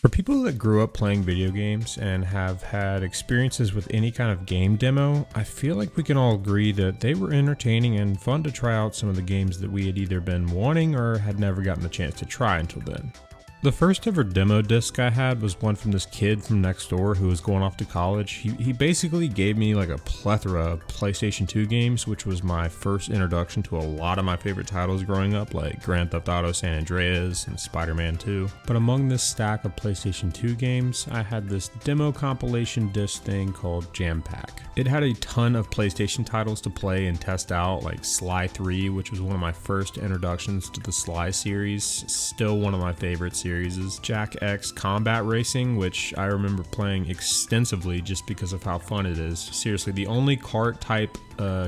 For people that grew up playing video games and have had experiences with any kind of game demo, I feel like we can all agree that they were entertaining and fun to try out some of the games that we had either been wanting or had never gotten the chance to try until then. The first ever demo disc I had was one from this kid from next door who was going off to college. He basically gave me like a plethora of PlayStation 2 games, which was my first introduction to a lot of my favorite titles growing up, like Grand Theft Auto San Andreas and Spider-Man 2. But among this stack of PlayStation 2 games, I had this demo compilation disc thing called Jampack. It had a ton of PlayStation titles to play and test out, like Sly 3, which was one of my first introductions to the Sly series, still one of my favorite series. Is Jack X Combat Racing, which I remember playing extensively just because of how fun it is. Seriously, the only kart type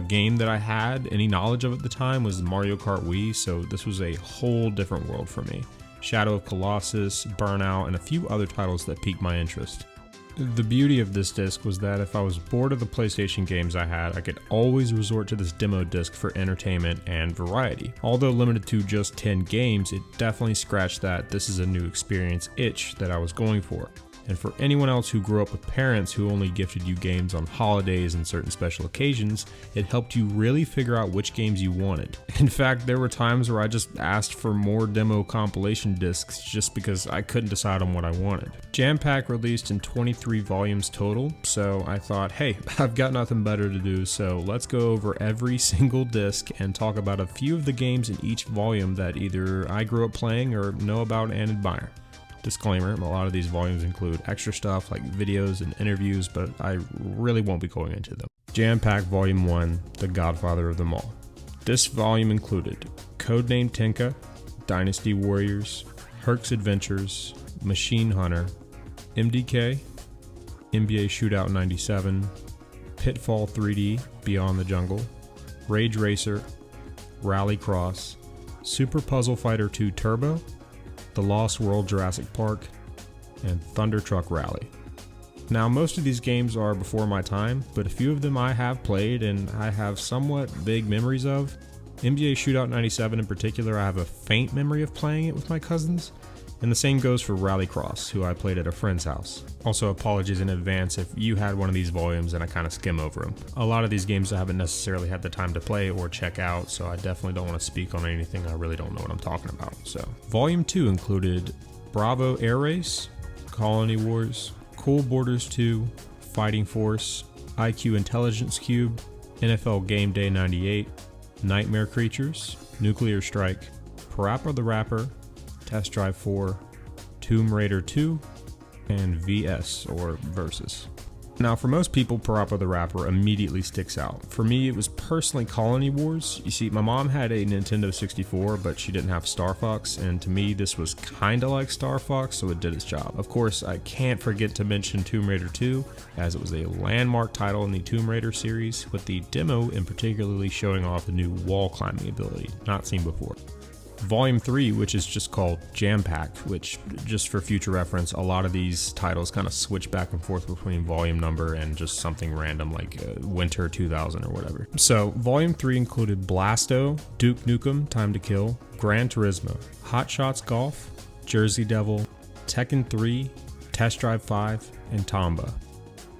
game that I had any knowledge of at the time was Mario Kart Wii, so this was a whole different world for me. Shadow of Colossus, Burnout, and a few other titles that piqued my interest. The beauty of this disc was that if I was bored of the PlayStation games I had, I could always resort to this demo disc for entertainment and variety. Although limited to just 10 games, it definitely scratched that this is a new experience itch that I was going for. And for anyone else who grew up with parents who only gifted you games on holidays and certain special occasions, it helped you really figure out which games you wanted. In fact, there were times where I just asked for more demo compilation discs just because I couldn't decide on what I wanted. Jampack released in 23 volumes total, so I thought, hey, I've got nothing better to do, so let's go over every single disc and talk about a few of the games in each volume that either I grew up playing or know about and admire. Disclaimer, a lot of these volumes include extra stuff like videos and interviews, but I really won't be going into them. Jampack Volume 1, the godfather of them all. This volume included Codename Tenka, Dynasty Warriors, Herc's Adventures, Machine Hunter, MDK, NBA Shootout 97, Pitfall 3D, Beyond the Jungle, Rage Racer, Rallycross, Super Puzzle Fighter 2 Turbo, The Lost World Jurassic Park, and Thunder Truck Rally. Now, most of these games are before my time, but a few of them I have played and I have somewhat vague memories of. NBA Shootout 97 in particular, I have a faint memory of playing it with my cousins, and the same goes for Rallycross, who I played at a friend's house. Also, apologies in advance if you had one of these volumes and I kind of skim over them. A lot of these games I haven't necessarily had the time to play or check out, so I definitely don't want to speak on anything I really don't know what I'm talking about. So, Volume 2 included Bravo Air Race, Colony Wars, Cool Borders 2, Fighting Force, IQ Intelligence Cube, NFL Game Day 98, Nightmare Creatures, Nuclear Strike, Parappa the Rapper, Test Drive 4, Tomb Raider 2, and VS, or Versus. Now, for most people, Parappa the Rapper immediately sticks out. For me, it was personally Colony Wars. You see, my mom had a Nintendo 64, but she didn't have Star Fox, and to me, this was kinda like Star Fox, so it did its job. Of course, I can't forget to mention Tomb Raider 2, as it was a landmark title in the Tomb Raider series, with the demo in particularly showing off the new wall climbing ability, not seen before. Volume 3, which is just called Jampack, which, just for future reference, a lot of these titles kind of switch back and forth between volume number and just something random like Winter 2000 or whatever. So, Volume 3 included Blasto, Duke Nukem, Time to Kill, Gran Turismo, Hot Shots Golf, Jersey Devil, Tekken 3, Test Drive 5, and Tomba.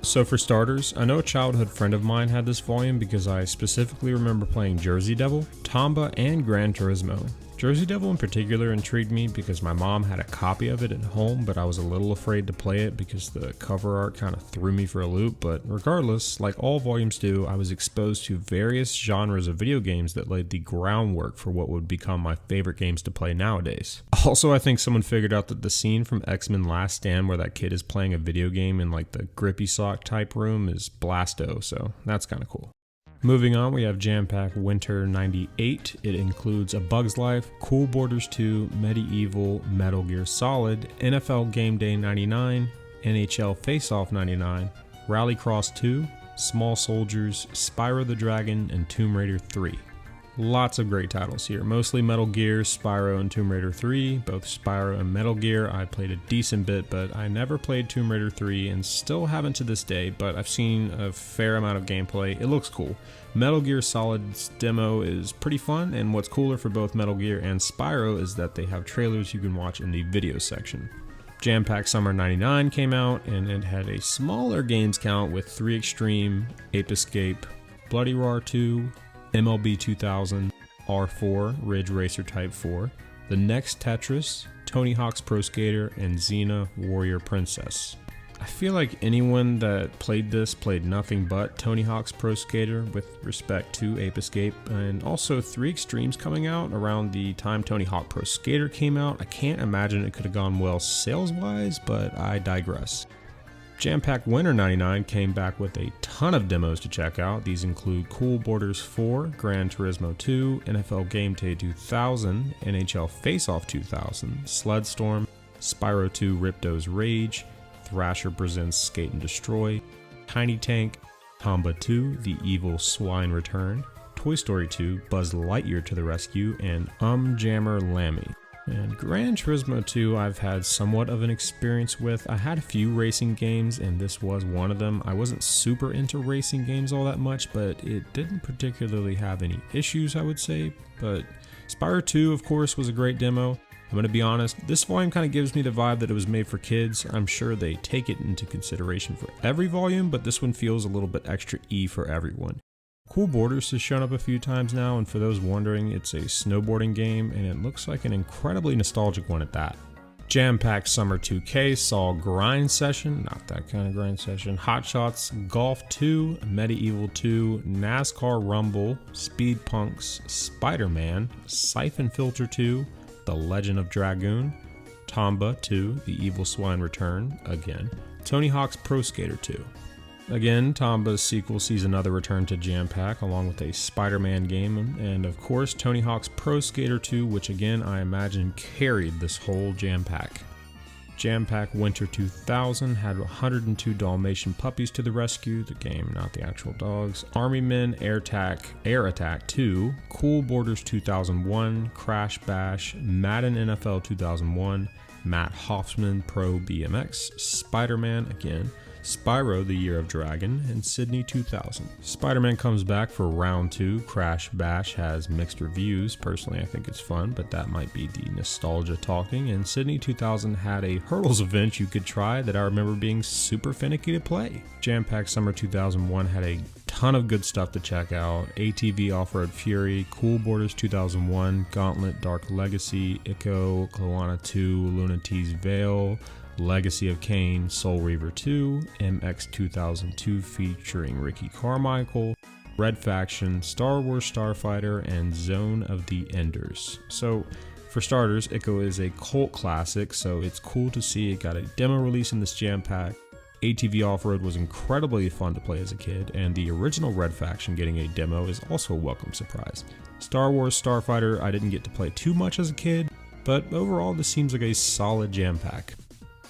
So for starters, I know a childhood friend of mine had this volume because I specifically remember playing Jersey Devil, Tomba, and Gran Turismo. Jersey Devil in particular intrigued me because my mom had a copy of it at home, but I was a little afraid to play it because the cover art kind of threw me for a loop. But regardless, like all volumes do, I was exposed to various genres of video games that laid the groundwork for what would become my favorite games to play nowadays. Also, I think someone figured out that the scene from X-Men Last Stand where that kid is playing a video game in like the grippy sock type room is Blasto, so that's kind of cool. Moving on, we have Jampack Winter 98. It includes A Bug's Life, Cool Borders 2, Medieval, Metal Gear Solid, NFL Game Day 99, NHL Face Off 99, Rallycross 2, Small Soldiers, Spyro the Dragon, and Tomb Raider 3. Lots of great titles here, mostly Metal Gear, Spyro, and Tomb Raider 3. Both Spyro and Metal Gear I played a decent bit, but I never played Tomb Raider 3 and still haven't to this day, but I've seen a fair amount of gameplay. It looks cool. Metal Gear Solid's demo is pretty fun, and what's cooler for both Metal Gear and Spyro is that they have trailers you can watch in the video section. Jampack Summer 99 came out, and it had a smaller games count with 3 Extreme, Ape Escape, Bloody Roar 2, MLB 2000, R4, Ridge Racer Type 4, The Next Tetris, Tony Hawk's Pro Skater, and Xena Warrior Princess. I feel like anyone that played this played nothing but Tony Hawk's Pro Skater with respect to Ape Escape, and also 3 Extremes coming out around the time Tony Hawk Pro Skater came out. I can't imagine it could have gone well sales-wise, but I digress. Jampack Winter 99 came back with a ton of demos to check out. These include Cool Borders 4, Gran Turismo 2, NFL Game Day 2000, NHL Face Off 2000, Sledstorm, Spyro 2 Ripto's Rage, Thrasher Presents Skate and Destroy, Tiny Tank, Tomba 2 The Evil Swine Return, Toy Story 2 Buzz Lightyear to the Rescue, and Jammer Lammy. And Gran Turismo 2 I've had somewhat of an experience with. I had a few racing games and this was one of them. I wasn't super into racing games all that much, but it didn't particularly have any issues, I would say. But Spyro 2 of course was a great demo. I'm going to be honest, this volume kind of gives me the vibe that it was made for kids. I'm sure they take it into consideration for every volume, but this one feels a little bit extra E for everyone. Cool Borders has shown up a few times now, and for those wondering, it's a snowboarding game, and it looks like an incredibly nostalgic one at that. Jampack Summer 2K saw Grind Session, not that kind of grind session, Hot Shots, Golf 2, Medieval 2, NASCAR Rumble, Speed Punks, Spider-Man, Siphon Filter 2, The Legend of Dragoon, Tomba 2, The Evil Swine Return, again, Tony Hawk's Pro Skater 2. Again, Tomba's sequel sees another return to Jampack along with a Spider-Man game, and of course Tony Hawk's Pro Skater 2, which again I imagine carried this whole Jampack. Jampack Winter 2000 had 102 Dalmatian puppies to the rescue, the game, not the actual dogs, Army Men, Air Attack 2, Cool Borders 2001, Crash Bash, Madden NFL 2001, Matt Hoffman Pro BMX, Spider-Man again, Spyro the Year of Dragon, and Sydney 2000. Spider-Man comes back for round 2. Crash Bash has mixed reviews. Personally, I think it's fun, but that might be the nostalgia talking. And Sydney 2000 had a hurdles event you could try that I remember being super finicky to play. Jampack Summer 2001 had a ton of good stuff to check out. ATV Off-Road Fury, Cool Borders 2001, Gauntlet Dark Legacy, Ico, Kloana 2, Lunatee's Veil, Legacy of Kain, Soul Reaver 2, MX 2002 featuring Ricky Carmichael, Red Faction, Star Wars Starfighter, and Zone of the Enders. So, for starters, Ico is a cult classic, so it's cool to see it got a demo release in this Jampack. ATV Off-Road was incredibly fun to play as a kid, and the original Red Faction getting a demo is also a welcome surprise. Star Wars Starfighter I didn't get to play too much as a kid, but overall this seems like a solid Jampack.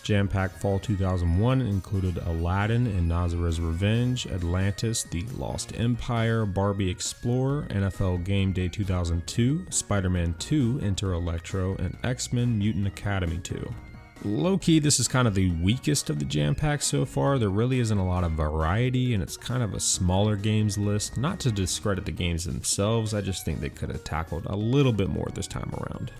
Jampack Fall 2001 included Aladdin and Nazar's Revenge, Atlantis, The Lost Empire, Barbie Explorer, NFL Game Day 2002, Spider-Man 2, Enter Electro, and X-Men Mutant Academy 2. Low-key, this is kind of the weakest of the Jampack so far. There really isn't a lot of variety, and it's kind of a smaller games list. Not to discredit the games themselves, I just think they could have tackled a little bit more this time around.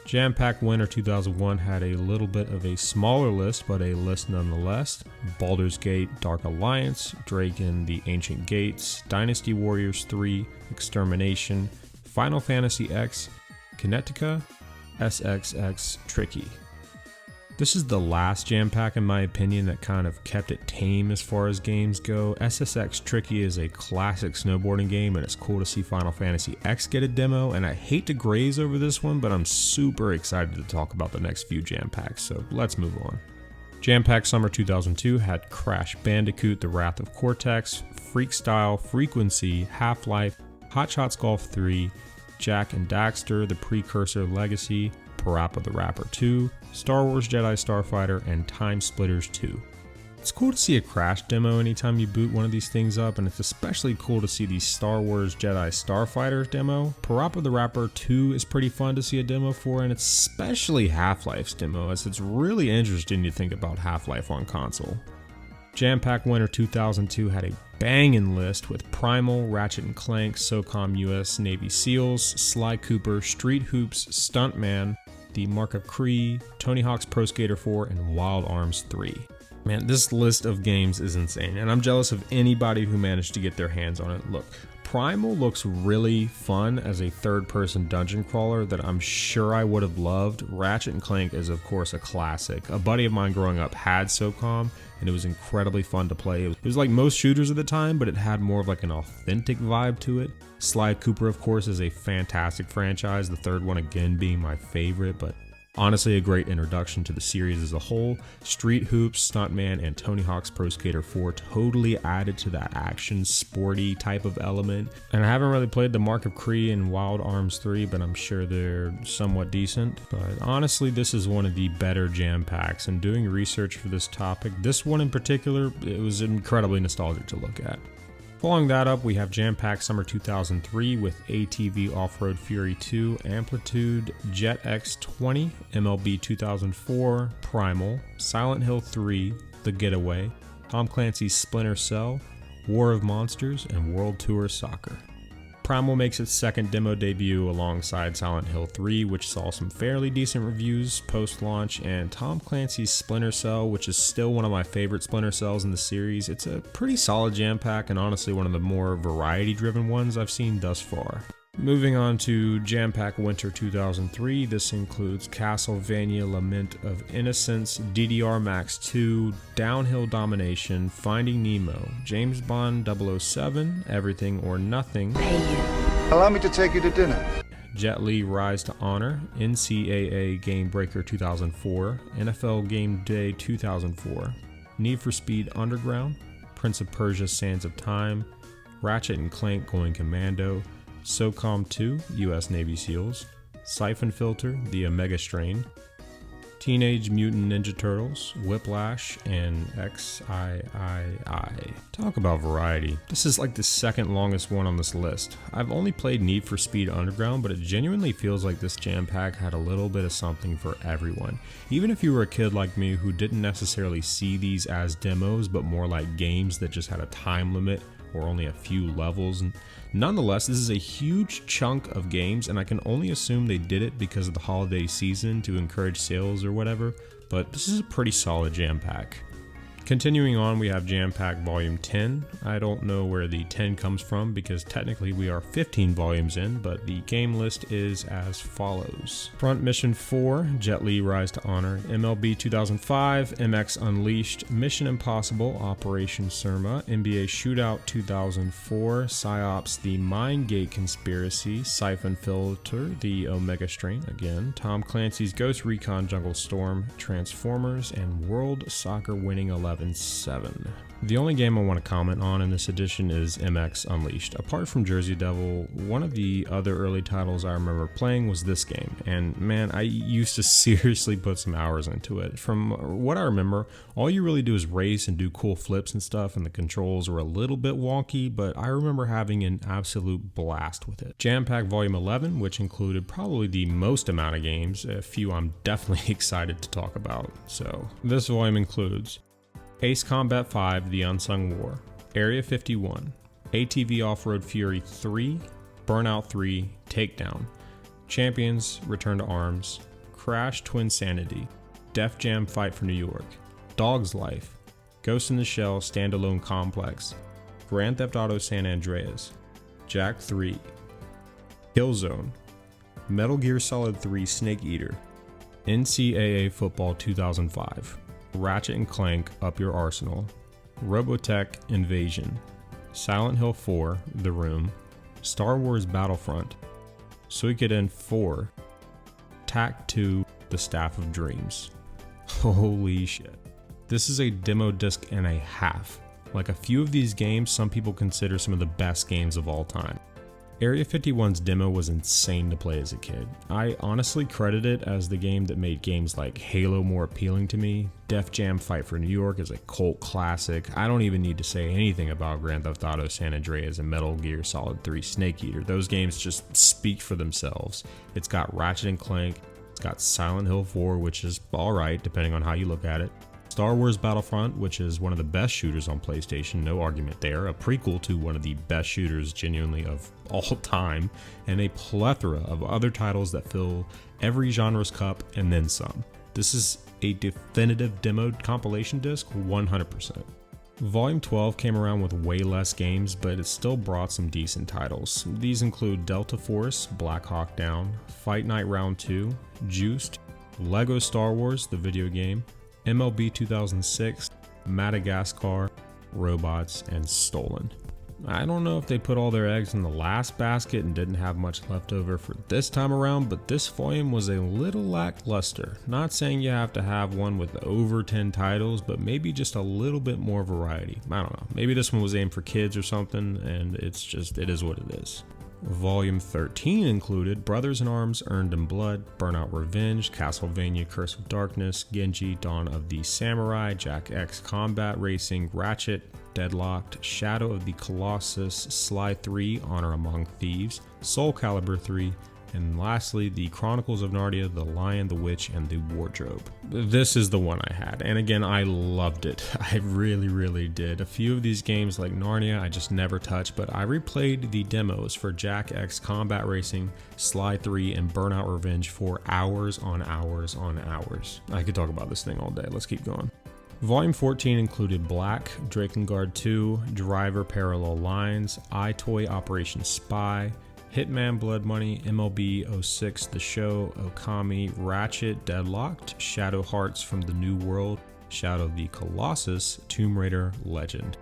Jampack Winter 2001 had a little bit of a smaller list, but a list nonetheless. Baldur's Gate Dark Alliance, Draken The Ancient Gates, Dynasty Warriors 3, Extermination, Final Fantasy X, Kinetica, SXX Tricky. This is the last Jampack in my opinion that kind of kept it tame as far as games go. SSX Tricky is a classic snowboarding game, and it's cool to see Final Fantasy X get a demo, and I hate to graze over this one, but I'm super excited to talk about the next few Jampacks, so let's move on. Jampack Summer 2002 had Crash Bandicoot The Wrath of Cortex, Freakstyle, Frequency, Half-Life, Hot Shots Golf 3, Jak and Daxter The Precursor Legacy, Parappa the Rapper 2, Star Wars Jedi Starfighter, and Time Splitters 2. It's cool to see a Crash demo anytime you boot one of these things up, and it's especially cool to see the Star Wars Jedi Starfighter demo. Parappa the Rapper 2 is pretty fun to see a demo for, and especially Half-Life's demo, as it's really interesting to think about Half-Life on console. Jampack Winter 2002 had a banging list with Primal, Ratchet & Clank, SOCOM US Navy SEALs, Sly Cooper, Street Hoops, Stuntman, the Mark of Cree, Tony Hawk's Pro Skater 4, and Wild Arms 3. Man, this list of games is insane, and I'm jealous of anybody who managed to get their hands on it. Look, Primal looks really fun as a third-person dungeon crawler that I'm sure I would have loved. Ratchet & Clank is, of course, a classic. A buddy of mine growing up had SOCOM, and it was incredibly fun to play. It was like most shooters at the time, but it had more of like an authentic vibe to it. Sly Cooper, of course, is a fantastic franchise, the third one again being my favorite, but honestly a great introduction to the series as a whole. Street Hoops, Stuntman, and Tony Hawk's Pro Skater 4 totally added to that action, sporty type of element. And I haven't really played the Mark of Cree and Wild Arms 3, but I'm sure they're somewhat decent. But honestly, this is one of the better jam packs, and doing research for this topic, this one in particular, it was incredibly nostalgic to look at. Following that up, we have Jampack Summer 2003 with ATV Off-Road Fury 2, Amplitude, Jet X20, MLB 2004, Primal, Silent Hill 3, The Getaway, Tom Clancy's Splinter Cell, War of Monsters, and World Tour Soccer. Primal makes its second demo debut alongside Silent Hill 3, which saw some fairly decent reviews post-launch, and Tom Clancy's Splinter Cell, which is still one of my favorite Splinter Cells in the series. It's a pretty solid jam pack and honestly one of the more variety-driven ones I've seen thus far. Moving on to Jampack Winter 2003, this includes Castlevania Lament of Innocence, DDR Max 2, Downhill Domination, Finding Nemo, James Bond 007, Everything or Nothing, Allow me to take you to dinner. Jet Li Rise to Honor, NCAA Game Breaker 2004, NFL Game Day 2004, Need for Speed Underground, Prince of Persia Sands of Time, Ratchet & Clank Going Commando, SOCOM 2, US Navy SEALs, Siphon Filter, The Omega Strain, Teenage Mutant Ninja Turtles, Whiplash, and XIII. Talk about variety. This is like the second longest one on this list. I've only played Need for Speed Underground, but it genuinely feels like this jam pack had a little bit of something for everyone. Even if you were a kid like me who didn't necessarily see these as demos, but more like games that just had a time limit or only a few levels. Nonetheless, this is a huge chunk of games, and I can only assume they did it because of the holiday season to encourage sales or whatever, but this is a pretty solid jam pack. Continuing on, we have Jampack Volume 10. I don't know where the 10 comes from because technically we are 15 volumes in, but the game list is as follows. Front Mission 4, Jet Li Rise to Honor, MLB 2005, MX Unleashed, Mission Impossible, Operation Surma, NBA Shootout 2004, PsyOps The Mindgate Conspiracy, Siphon Filter, The Omega Strain, again, Tom Clancy's Ghost Recon Jungle Storm, Transformers, and World Soccer Winning 11-7. The only game I want to comment on in this edition is MX Unleashed. Apart from Jersey Devil, one of the other early titles I remember playing was this game, and man, I used to seriously put some hours into it. From what I remember, all you really do is race and do cool flips and stuff, and the controls were a little bit wonky, but I remember having an absolute blast with it. Jampack Volume 11, which included probably the most amount of games, a few I'm definitely excited to talk about. So this volume includes Ace Combat 5, The Unsung War, Area 51, ATV Off-Road Fury 3, Burnout 3, Takedown, Champions, Return to Arms, Crash Twinsanity, Def Jam Fight for New York, Dog's Life, Ghost in the Shell Standalone Complex, Grand Theft Auto San Andreas, Jak 3, Killzone, Metal Gear Solid 3 Snake Eater, NCAA Football 2005, Ratchet & Clank Up Your Arsenal, Robotech Invasion, Silent Hill 4 The Room, Star Wars Battlefront, Suikoden 4, Tak 2 The Staff of Dreams. Holy shit. This is a demo disc and a half. Like a few of these games, some people consider some of the best games of all time. Area 51's demo was insane to play as a kid. I honestly credit it as the game that made games like Halo more appealing to me. Def Jam Fight for New York is a cult classic. I don't even need to say anything about Grand Theft Auto San Andreas and Metal Gear Solid 3 Snake Eater. Those games just speak for themselves. It's got Ratchet & Clank, it's got Silent Hill 4, which is alright depending on how you look at it. Star Wars Battlefront, which is one of the best shooters on PlayStation, no argument there, a prequel to one of the best shooters genuinely of all time, and a plethora of other titles that fill every genre's cup and then some. This is a definitive demoed compilation disc, 100%. Volume 12 came around with way less games, but it still brought some decent titles. These include Delta Force, Black Hawk Down, Fight Night Round 2, Juiced, Lego Star Wars, the video game, MLB 2006, Madagascar, Robots, and Stolen. I don't know if they put all their eggs in the last basket and didn't have much left over for this time around, but this volume was a little lackluster. Not saying you have to have one with over 10 titles, but maybe just a little bit more variety. I don't know. Maybe this one was aimed for kids or something, and it is what it is. Volume 13 included Brothers in Arms, Earned in Blood, Burnout Revenge, Castlevania Curse of Darkness, Genji, Dawn of the Samurai, Jack X Combat Racing, Ratchet, Deadlocked, Shadow of the Colossus, Sly 3, Honor Among Thieves, Soul Calibur 3, and lastly, the Chronicles of Narnia, The Lion, the Witch, and the Wardrobe. This is the one I had, and again, I loved it. I really did. A few of these games like Narnia I just never touched, but I replayed the demos for Jack X Combat Racing, Sly 3, and Burnout Revenge for hours on hours on hours. I could talk about this thing all day. Let's keep going. Volume 14 included Black, Drakengard 2, Driver Parallel Lines, iToy Operation Spy, Hitman Blood Money, MLB 06 The Show, Okami, Ratchet, Deadlocked, Shadow Hearts from the New World, Shadow of the Colossus, Tomb Raider Legend.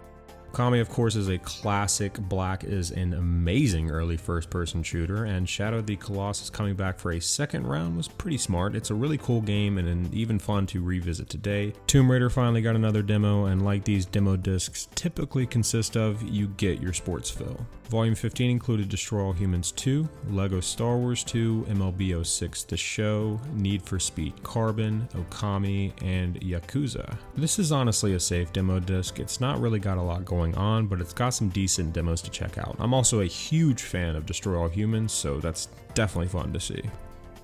Okami, of course, is a classic. Black is an amazing early first-person shooter, and Shadow of the Colossus coming back for a second round was pretty smart. It's a really cool game and even fun to revisit today. Tomb Raider finally got another demo, and like these demo discs typically consist of, you get your sports fill. Volume 15 included Destroy All Humans 2, Lego Star Wars 2, MLB 06 The Show, Need for Speed Carbon, Okami, and Yakuza. This is honestly a safe demo disc. It's not really got a lot going on, but it's got some decent demos to check out. I'm also a huge fan of Destroy All Humans, so that's definitely fun to see.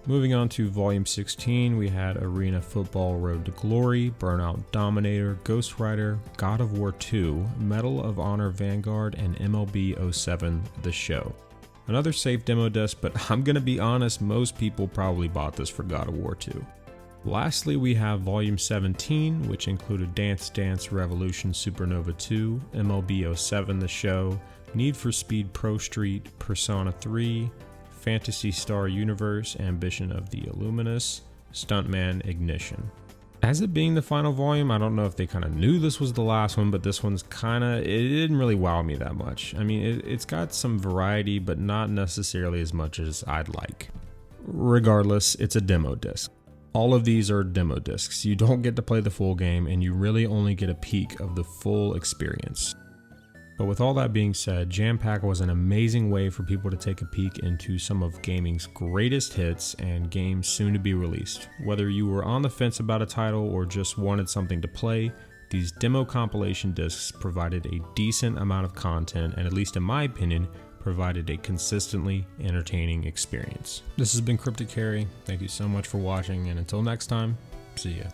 Moving on to Volume 16, we had Arena Football Road to Glory, Burnout Dominator, Ghost Rider, God of War 2, Medal of Honor Vanguard, and MLB 07 The Show. Another safe demo disc, but I'm gonna be honest, most people probably bought this for God of War 2. Lastly, we have Volume 17, which included Dance Dance Revolution Supernova 2, MLB 07 The Show, Need for Speed Pro Street, Persona 3, Phantasy Star Universe, Ambition of the Illuminus, Stuntman Ignition. As it being the final volume, I don't know if they kind of knew this was the last one, but this one's it didn't really wow me that much. I mean, it's got some variety, but not necessarily as much as I'd like. Regardless, it's a demo disc. All of these are demo discs. You don't get to play the full game, and you really only get a peek of the full experience. But with all that being said, Jampack was an amazing way for people to take a peek into some of gaming's greatest hits and games soon to be released. Whether you were on the fence about a title or just wanted something to play, these demo compilation discs provided a decent amount of content and, at least in my opinion, provided a consistently entertaining experience. This has been Cryptic Harry. Thank you so much for watching, and until next time, see ya.